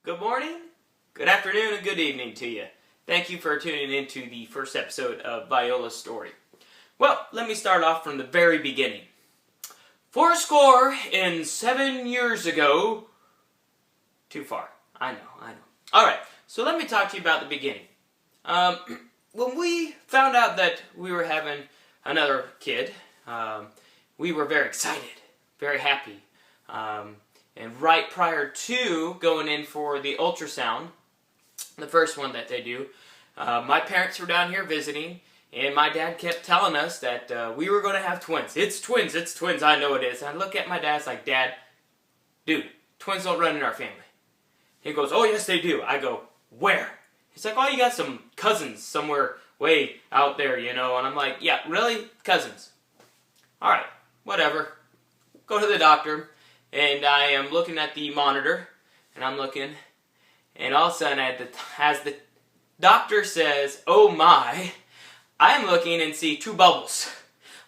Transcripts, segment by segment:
Good morning, good afternoon, and good evening to you. Thank you for tuning in to the first episode of Viola's story. Well, let me start off from the very beginning. 7 years ago. Too far. I know. Alright, so let me talk to you about the beginning. When we found out that we were having another kid, we were very excited, very happy. And right prior to going in for the ultrasound, the first one that they do, my parents were down here visiting, and my dad kept telling us that we were going to have twins. It's twins, I know it is. And I look at my dad, it's like, Dad, dude, twins don't run in our family. He goes, oh yes they do. I go, where? He's like, oh, you got some cousins somewhere way out there, you know. And I'm like, yeah, really? Cousins. Alright, whatever. Go to the doctor. And I am looking at the monitor, and I'm looking, and all of a sudden, as the doctor says, oh my, I'm looking and see two bubbles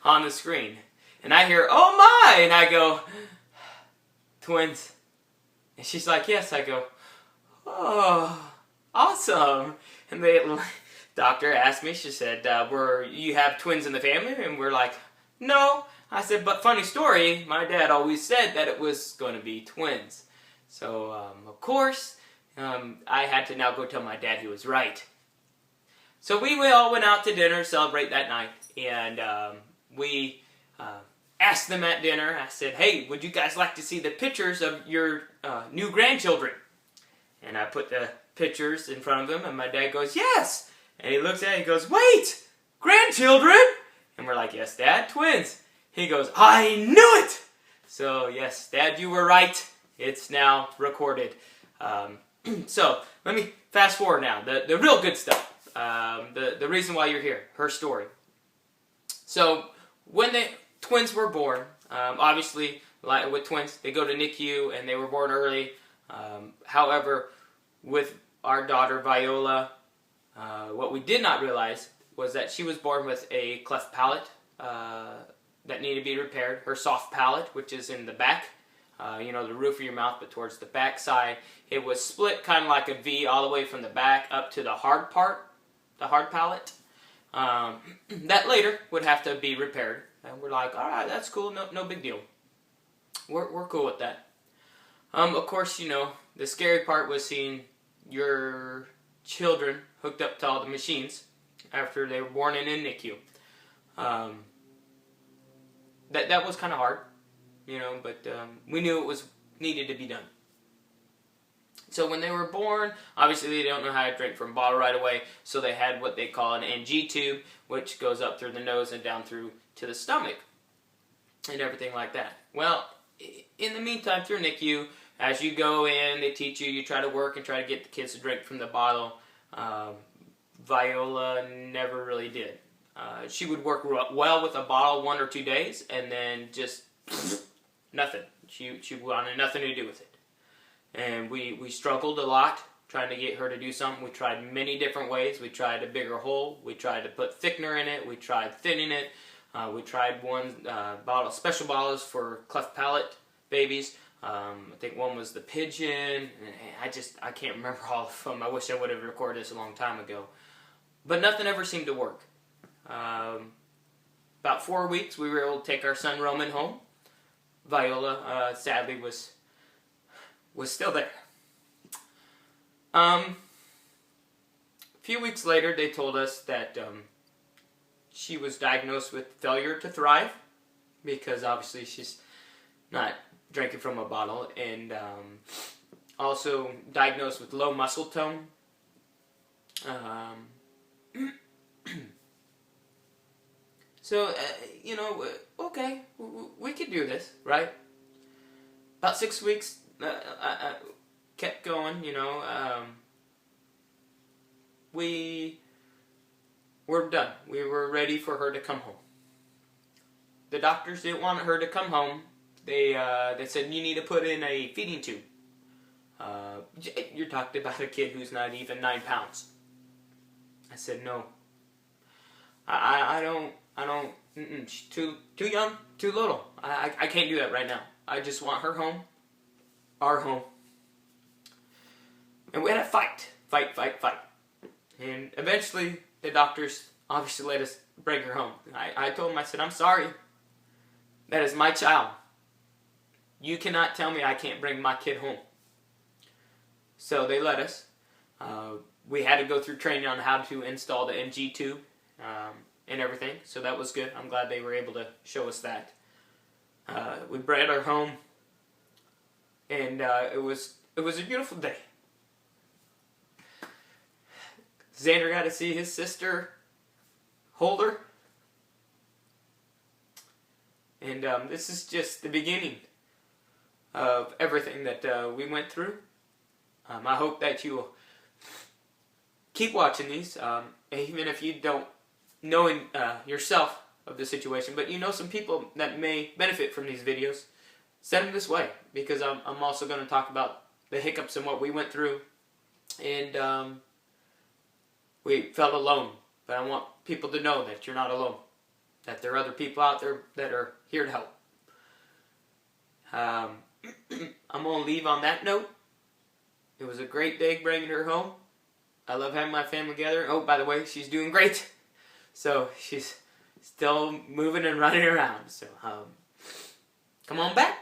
on the screen. And I hear, oh my, and I go, twins. And she's like, yes. I go, oh, awesome. And the doctor asked me, she said, you have twins in the family? And we're like, no. I said, but funny story, my dad always said that it was going to be twins. So, of course, I had to now go tell my dad he was right. So we all went out to dinner to celebrate that night. And we asked them at dinner, I said, hey, would you guys like to see the pictures of your new grandchildren? And I put the pictures in front of them, and my dad goes, yes! And he looks at it and he goes, wait, grandchildren? And we're like, yes, Dad, twins. He goes, I knew it! So, yes, Dad, you were right. It's now recorded. So, let me fast forward now. The real good stuff. The reason why you're here. Her story. So, when the twins were born, obviously, like with twins, they go to NICU and they were born early. However, with our daughter, Viola, what we did not realize was that she was born with a cleft palate that needed to be repaired. Her soft palate, which is in the back, the roof of your mouth, but towards the back side, it was split kind of like a V all the way from the back up to the hard part, the hard palate. That later would have to be repaired. And we're like, all right, that's cool, no big deal. We're cool with that. Of course, the scary part was seeing your children hooked up to all the machines after they were born in a NICU. That was kind of hard, but we knew it was needed to be done. So when they were born, obviously they don't know how to drink from a bottle right away, so they had what they call an NG tube, which goes up through the nose and down through to the stomach, and everything like that. Well, in the meantime, through NICU, as you go in, they teach you, you try to work and try to get the kids to drink from the bottle. Viola never really did. She would work well with a bottle 1 or 2 days, and then just nothing. She wanted nothing to do with it. And we struggled a lot trying to get her to do something. We tried many different ways. We tried a bigger hole. We tried to put thickener in it. We tried thinning it. We tried special bottles for cleft palate babies. I think one was the pigeon. I can't remember all of them. I wish I would have recorded this a long time ago. But nothing ever seemed to work. About 4 weeks, we were able to take our son Roman home. Viola, sadly, was still there. A few weeks later, they told us that she was diagnosed with failure to thrive, because obviously she's not drinking from a bottle, and also diagnosed with low muscle tone. So, okay, we could do this, right? About 6 weeks, I kept going, we were done. We were ready for her to come home. The doctors didn't want her to come home. They said, you need to put in a feeding tube. You're talking about a kid who's not even 9 pounds. I said, no. I don't, she's too young, too little. I can't do that right now. I just want her home, our home. fight. And eventually, the doctors obviously let us bring her home. I told them, I said, I'm sorry. That is my child. You cannot tell me I can't bring my kid home. So they let us. We had to go through training on how to install the NG tube and everything. So that was good. I'm glad they were able to show us that. We brought her home. And it was a beautiful day. Xander got to see his sister hold her. And this is just the beginning of everything that we went through. I hope that you will keep watching these, even if you don't know yourself of the situation, but you know some people that may benefit from these videos. Send them this way, because I'm also going to talk about the hiccups and what we went through. And we felt alone, but I want people to know that you're not alone, that there are other people out there that are here to help. I'm going to leave on that note. It was a great day bringing her home. I love having my family together. Oh, by the way, she's doing great. So she's still moving and running around. So come on back.